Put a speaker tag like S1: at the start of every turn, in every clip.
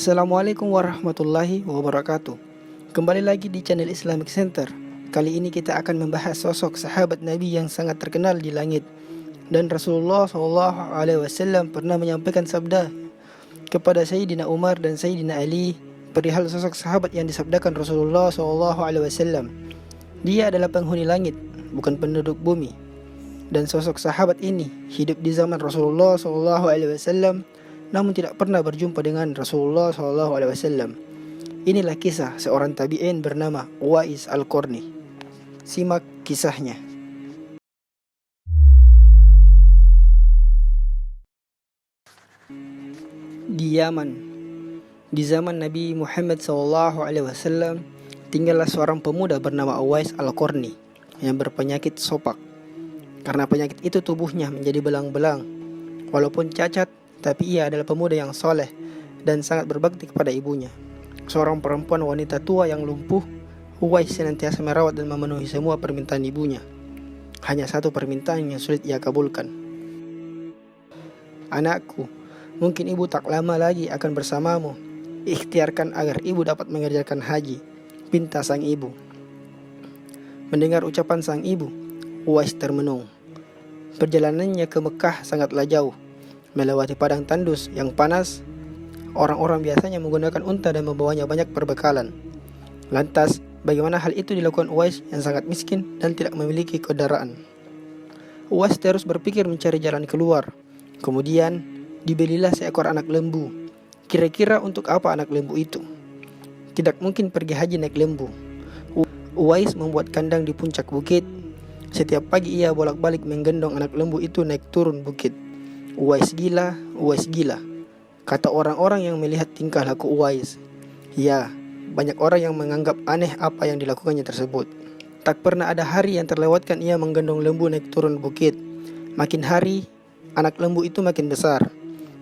S1: Assalamualaikum warahmatullahi wabarakatuh. Kembali lagi di channel Islamic Center. Kali ini kita akan membahas sosok sahabat Nabi yang sangat terkenal di langit. Dan Rasulullah SAW pernah menyampaikan sabda kepada Sayyidina Umar dan Sayyidina Ali perihal sosok sahabat yang disabdakan Rasulullah SAW. Dia adalah penghuni langit, bukan penduduk bumi. Dan sosok sahabat ini hidup di zaman Rasulullah SAW, namun tidak pernah berjumpa dengan Rasulullah SAW. Inilah kisah seorang tabi'in bernama Uwais Al-Qarni. Simak kisahnya. Di Yaman, di zaman Nabi Muhammad SAW, tinggallah seorang pemuda bernama Uwais Al-Qarni yang berpenyakit sopak. Karena penyakit itu tubuhnya menjadi belang-belang. Walaupun cacat, tapi ia adalah pemuda yang soleh dan sangat berbakti kepada ibunya. Seorang perempuan wanita tua yang lumpuh, Uwais senantiasa merawat dan memenuhi semua permintaan ibunya. Hanya satu permintaan yang sulit ia kabulkan. "Anakku, mungkin ibu tak lama lagi akan bersamamu. Ikhtiarkan agar ibu dapat mengerjakan haji," pinta sang ibu. Mendengar ucapan sang ibu, Uwais termenung. Perjalanannya ke Mekah sangatlah jauh. Melewati padang tandus yang panas, orang-orang biasanya menggunakan unta dan membawanya banyak perbekalan. Lantas, bagaimana hal itu dilakukan Uwais yang sangat miskin dan tidak memiliki kendaraan? Uwais terus berpikir mencari jalan keluar. Kemudian, dibelilah seekor anak lembu. Kira-kira untuk apa anak lembu itu? Tidak mungkin pergi haji naik lembu. Uwais membuat kandang di puncak bukit. Setiap pagi ia bolak-balik menggendong anak lembu itu naik turun bukit. Uwais gila, Uwais gila, kata orang-orang yang melihat tingkah laku Uwais. Ya, banyak orang yang menganggap aneh apa yang dilakukannya tersebut. Tak pernah ada hari yang terlewatkan ia menggendong lembu naik turun bukit. Makin hari, anak lembu itu makin besar.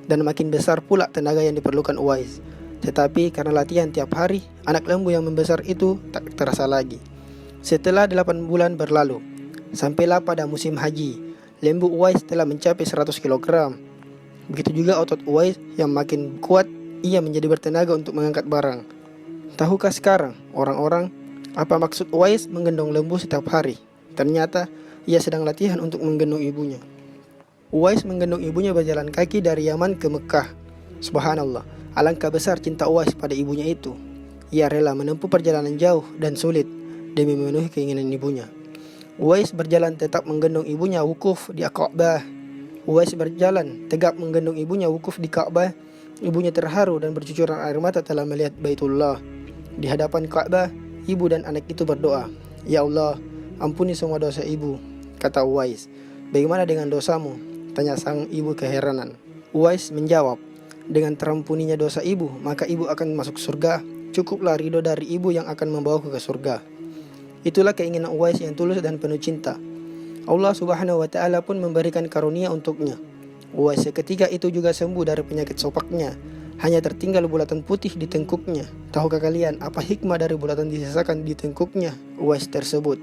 S1: Dan makin besar pula tenaga yang diperlukan Uwais. Tetapi karena latihan tiap hari, anak lembu yang membesar itu tak terasa lagi. Setelah 8 bulan berlalu, sampailah pada musim haji. Lembu Uwais telah mencapai 100 kg. Begitu juga otot Uwais yang makin kuat, ia menjadi bertenaga untuk mengangkat barang. Tahukah sekarang orang-orang apa maksud Uwais menggendong lembu setiap hari? Ternyata ia sedang latihan untuk menggendong ibunya. Uwais menggendong ibunya berjalan kaki dari Yaman ke Mekah. Subhanallah, alangkah besar cinta Uwais pada ibunya itu. Ia rela menempuh perjalanan jauh dan sulit demi memenuhi keinginan ibunya. Uwais berjalan tetap menggendong ibunya wukuf di Ka'bah. Uwais berjalan tegap menggendong ibunya wukuf di Ka'bah. Ibunya terharu dan bercucuran air mata telah melihat Baitullah. Di hadapan Ka'bah, ibu dan anak itu berdoa, "Ya Allah, ampuni semua dosa ibu," kata Uwais. "Bagaimana dengan dosamu?" tanya sang ibu keheranan. Uwais menjawab, "Dengan terampuninya dosa ibu, maka ibu akan masuk surga. Cukuplah ridho dari ibu yang akan membawaku ke surga." Itulah keinginan Uwais yang tulus dan penuh cinta. Allah Subhanahu wa Ta'ala pun memberikan karunia untuknya. Uwais seketika itu juga sembuh dari penyakit sopaknya. Hanya tertinggal bulatan putih di tengkuknya. Tahukah kalian apa hikmah dari bulatan disisakan di tengkuknya Uwais tersebut?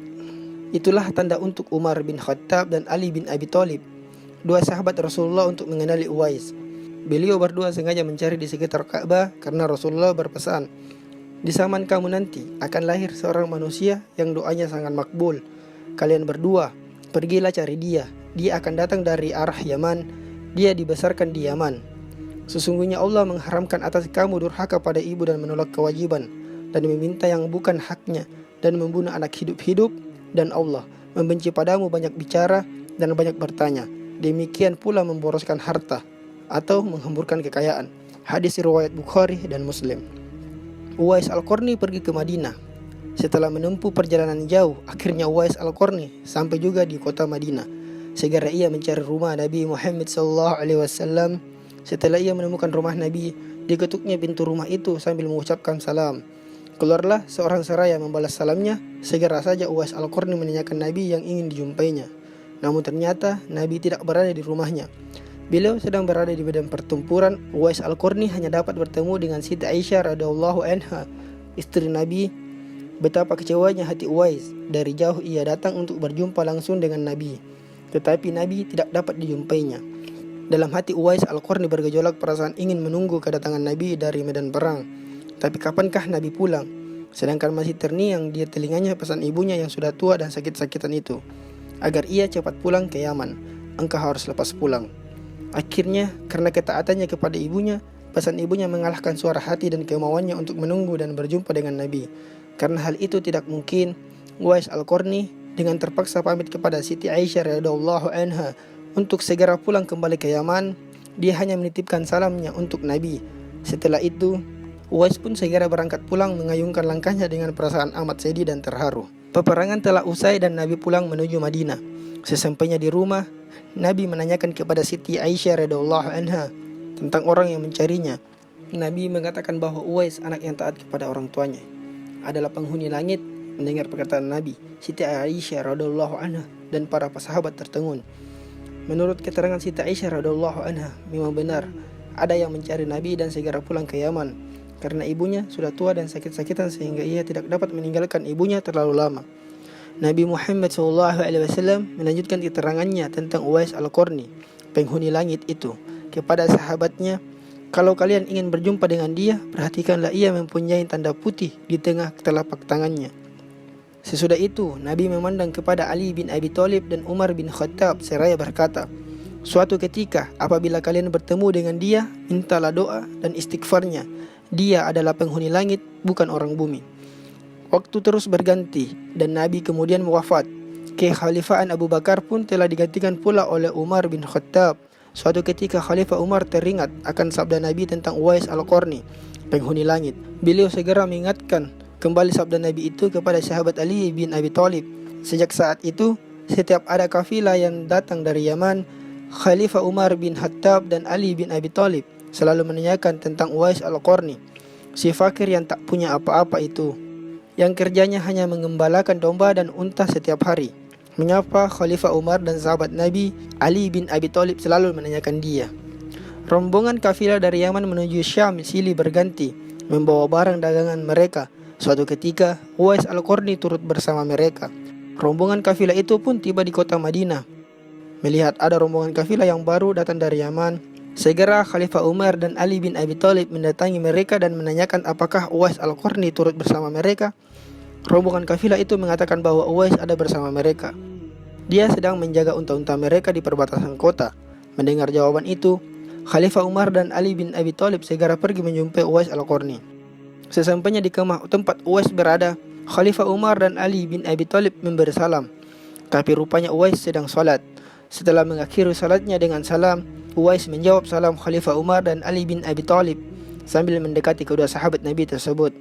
S1: Itulah tanda untuk Umar bin Khattab dan Ali bin Abi Thalib, dua sahabat Rasulullah, untuk mengenali Uwais. Beliau berdua sengaja mencari di sekitar Ka'bah karena Rasulullah berpesan, "Di zaman kamu nanti akan lahir seorang manusia yang doanya sangat makbul. Kalian berdua, pergilah cari dia. Dia akan datang dari arah Yaman. Dia dibesarkan di Yaman. Sesungguhnya Allah mengharamkan atas kamu durhaka pada ibu dan menolak kewajiban, dan meminta yang bukan haknya, dan membunuh anak hidup-hidup, dan Allah membenci padamu banyak bicara dan banyak bertanya. Demikian pula memboroskan harta atau menghamburkan kekayaan." Hadis riwayat Bukhari dan Muslim. Uwais Al-Qarni pergi ke Madinah. Setelah menempuh perjalanan jauh, akhirnya Uwais Al-Qarni sampai juga di kota Madinah. Segera ia mencari rumah Nabi Muhammad SAW. Setelah ia menemukan rumah Nabi, diketuknya pintu rumah itu sambil mengucapkan salam. Keluarlah seorang seraya membalas salamnya. Segera saja Uwais Al-Qarni menanyakan Nabi yang ingin dijumpainya. Namun ternyata Nabi tidak berada di rumahnya. Beliau sedang berada di medan pertempuran. Uwais Al-Qarni hanya dapat bertemu dengan Siti Aisyah radhiyallahu anha, istri Nabi. Betapa kecewanya hati Uwais. Dari jauh ia datang untuk berjumpa langsung dengan Nabi, tetapi Nabi tidak dapat dijumpainya. Dalam hati Uwais Al-Qarni bergejolak perasaan ingin menunggu kedatangan Nabi dari medan perang. Tapi kapankah Nabi pulang? Sedangkan masih terngiang di telinganya pesan ibunya yang sudah tua dan sakit-sakitan itu, agar ia cepat pulang ke Yaman. Engkau harus lepas pulang. Akhirnya, karena ketaatannya kepada ibunya, pesan ibunya mengalahkan suara hati dan kemauannya untuk menunggu dan berjumpa dengan Nabi. Karena hal itu tidak mungkin, Uwais Al-Qarni dengan terpaksa pamit kepada Siti Aisyah radhiyallahu anha untuk segera pulang kembali ke Yaman. Dia hanya menitipkan salamnya untuk Nabi. Setelah itu, Uwais pun segera berangkat pulang mengayunkan langkahnya dengan perasaan amat sedih dan terharu. Peperangan telah usai dan Nabi pulang menuju Madinah. Sesampainya di rumah, Nabi menanyakan kepada Siti Aisyah radhiyallahu anha tentang orang yang mencarinya. Nabi mengatakan bahwa Uwais, anak yang taat kepada orang tuanya, adalah penghuni langit. Mendengar perkataan Nabi, Siti Aisyah radhiyallahu anha dan para sahabat tertegun. Menurut keterangan Siti Aisyah radhiyallahu anha, memang benar ada yang mencari Nabi dan segera pulang ke Yaman karena ibunya sudah tua dan sakit-sakitan sehingga ia tidak dapat meninggalkan ibunya terlalu lama. Nabi Muhammad SAW melanjutkan keterangannya tentang Uwais Al-Qarni, penghuni langit itu, kepada sahabatnya. Kalau kalian ingin berjumpa dengan dia, perhatikanlah ia mempunyai tanda putih di tengah telapak tangannya. Sesudah itu, Nabi memandang kepada Ali bin Abi Thalib dan Umar bin Khattab seraya berkata, suatu ketika apabila kalian bertemu dengan dia, mintalah doa dan istighfarnya. Dia adalah penghuni langit, bukan orang bumi. Waktu terus berganti dan Nabi kemudian wafat. Kekhalifaan Abu Bakar pun telah digantikan pula oleh Umar bin Khattab. Suatu ketika Khalifah Umar teringat akan sabda Nabi tentang Uwais Al-Qarni, penghuni langit. Beliau segera mengingatkan kembali sabda Nabi itu kepada sahabat Ali bin Abi Thalib. Sejak saat itu, setiap ada kafilah yang datang dari Yaman, Khalifah Umar bin Khattab dan Ali bin Abi Thalib selalu menanyakan tentang Uwais Al-Qarni, si fakir yang tak punya apa-apa itu, yang kerjanya hanya mengembalakan domba dan unta setiap hari. Mengapa Khalifah Umar dan sahabat Nabi Ali bin Abi Thalib selalu menanyakan dia? Rombongan kafilah dari Yaman menuju Syam silih berganti membawa barang dagangan mereka. Suatu ketika, Uwais Al-Qarni turut bersama mereka. Rombongan kafilah itu pun tiba di kota Madinah. Melihat ada rombongan kafilah yang baru datang dari Yaman, segera Khalifah Umar dan Ali bin Abi Thalib mendatangi mereka dan menanyakan apakah Uwais Al-Qarni turut bersama mereka. Rombongan kafilah itu mengatakan bahwa Uwais ada bersama mereka. Dia sedang menjaga unta-unta mereka di perbatasan kota. Mendengar jawaban itu, Khalifah Umar dan Ali bin Abi Thalib segera pergi menjumpai Uwais Al-Qarni. Sesampainya di kemah tempat Uwais berada, Khalifah Umar dan Ali bin Abi Thalib memberi salam. Tapi rupanya Uwais sedang salat. Setelah mengakhiri salatnya dengan salam, Uwais menjawab salam Khalifah Umar dan Ali bin Abi Thalib sambil mendekati kedua sahabat Nabi tersebut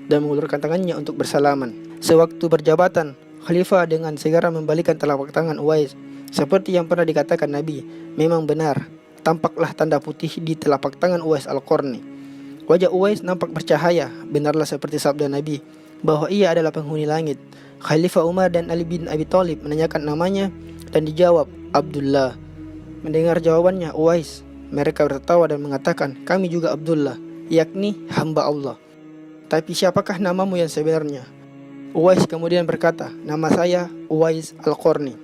S1: dan mengulurkan tangannya untuk bersalaman. Sewaktu berjabatan, Khalifah dengan segera membalikan telapak tangan Uwais. Seperti yang pernah dikatakan Nabi, memang benar, tampaklah tanda putih di telapak tangan Uwais Al-Qarni. Wajah Uwais nampak bercahaya, benarlah seperti sabda Nabi bahwa ia adalah penghuni langit. Khalifah Umar dan Ali bin Abi Thalib menanyakan namanya dan dijawab Abdullah. Mendengar jawabannya Uwais, mereka tertawa dan mengatakan, kami juga Abdullah, yakni hamba Allah. Tapi siapakah namamu yang sebenarnya? Uwais kemudian berkata, nama saya Uwais Al-Qarni.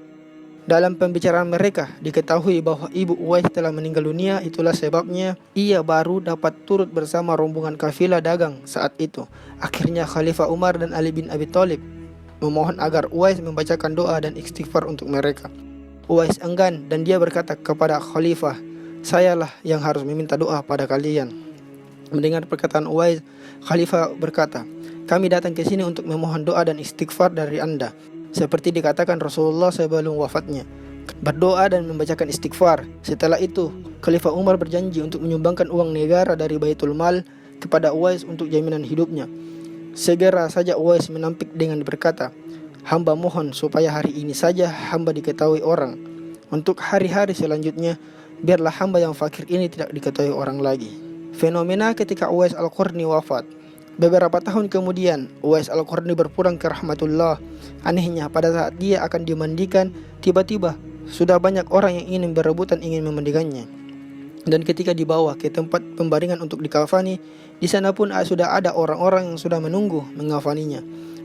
S1: Dalam pembicaraan mereka, diketahui bahwa ibu Uwais telah meninggal dunia. Itulah sebabnya ia baru dapat turut bersama rombongan kafilah dagang saat itu. Akhirnya Khalifah Umar dan Ali bin Abi Thalib memohon agar Uwais membacakan doa dan istighfar untuk mereka. Uwais enggan dan dia berkata kepada Khalifah, sayalah yang harus meminta doa pada kalian. Mendengar perkataan Uwais, Khalifah berkata, kami datang ke sini untuk memohon doa dan istighfar dari Anda, seperti dikatakan Rasulullah sebelum wafatnya, berdoa dan membacakan istighfar. Setelah itu, Khalifah Umar berjanji untuk menyumbangkan uang negara dari Baitul Mal kepada Uwais untuk jaminan hidupnya. Segera saja Uwais menampik dengan berkata, hamba mohon supaya hari ini saja hamba diketahui orang. Untuk hari-hari selanjutnya, biarlah hamba yang fakir ini tidak diketahui orang lagi. Fenomena ketika Uwais Al-Qarni wafat. Beberapa tahun kemudian, Uwais Al-Qarni berpulang ke rahmatullah. Anehnya, pada saat dia akan dimandikan, tiba-tiba sudah banyak orang yang ingin berebutan ingin memandikannya. Dan ketika dibawa ke tempat pembaringan untuk dikafani, di sana pun sudah ada orang-orang yang sudah menunggu mengafaninya.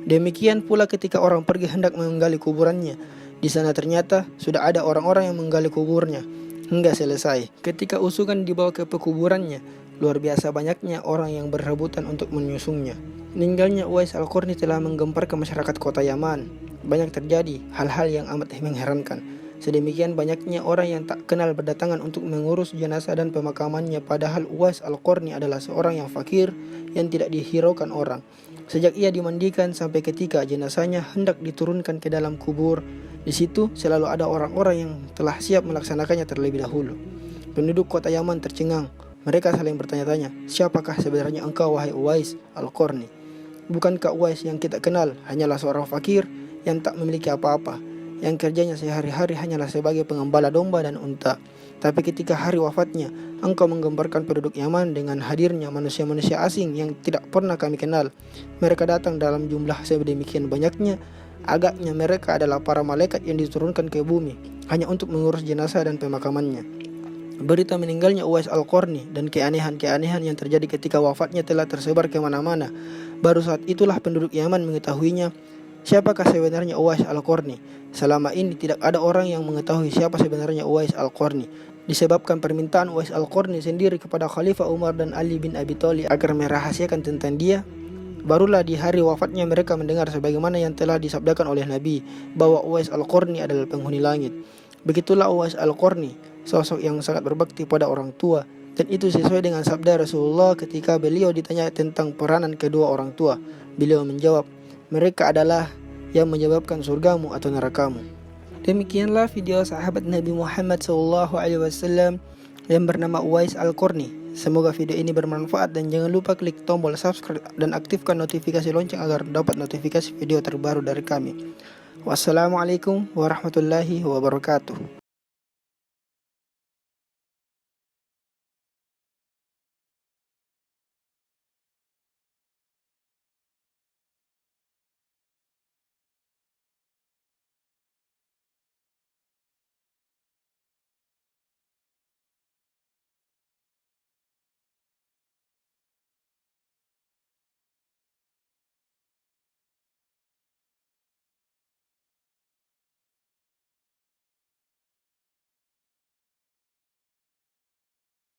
S1: Demikian pula ketika orang pergi hendak menggali kuburannya, di sana ternyata sudah ada orang-orang yang menggali kuburnya. hingga selesai. Ketika usungan dibawa ke pekuburannya, luar biasa banyaknya orang yang berebutan untuk menyusungnya. Meninggalnya Uwais Al-Qarni telah menggemparkan masyarakat kota Yaman. Banyak terjadi hal-hal yang amat mengherankan. Sedemikian banyaknya orang yang tak kenal berdatangan untuk mengurus jenazah dan pemakamannya, padahal Uwais Al-Qarni adalah seorang yang fakir yang tidak dihiraukan orang. Sejak ia dimandikan sampai ketika jenazahnya hendak diturunkan ke dalam kubur, di situ selalu ada orang-orang yang telah siap melaksanakannya terlebih dahulu. Penduduk kota Yaman tercengang. Mereka saling bertanya-tanya, siapakah sebenarnya engkau wahai Uwais Al-Qarni? Bukankah Uwais yang kita kenal hanyalah seorang fakir yang tak memiliki apa-apa, yang kerjanya sehari-hari hanyalah sebagai pengembala domba dan unta. Tapi ketika hari wafatnya, engkau menggemparkan penduduk Yaman dengan hadirnya manusia-manusia asing yang tidak pernah kami kenal. Mereka datang dalam jumlah sedemikian banyaknya, agaknya mereka adalah para malaikat yang diturunkan ke bumi hanya untuk mengurus jenazah dan pemakamannya. Berita meninggalnya Uwais Al-Qarni dan keanehan-keanehan yang terjadi ketika wafatnya telah tersebar kemana-mana. Baru saat itulah penduduk Yaman mengetahuinya. Siapakah sebenarnya Uwais Al-Qarni? Selama ini tidak ada orang yang mengetahui siapa sebenarnya Uwais Al-Qarni. Disebabkan permintaan Uwais Al-Qarni sendiri kepada Khalifah Umar dan Ali bin Abi Thalib agar merahasiakan tentang dia, barulah di hari wafatnya mereka mendengar sebagaimana yang telah disabdakan oleh Nabi, bahwa Uwais Al-Qarni adalah penghuni langit. Begitulah Uwais Al-Qarni, sosok yang sangat berbakti pada orang tua, dan itu sesuai dengan sabda Rasulullah ketika beliau ditanya tentang peranan kedua orang tua. Beliau menjawab, mereka adalah yang menyebabkan surgamu atau nerakamu. Demikianlah video sahabat Nabi Muhammad SAW yang bernama Uwais Al-Qarni. Semoga video ini bermanfaat dan jangan lupa klik tombol subscribe dan aktifkan notifikasi lonceng agar dapat notifikasi video terbaru dari kami. Wassalamualaikum warahmatullahi wabarakatuh.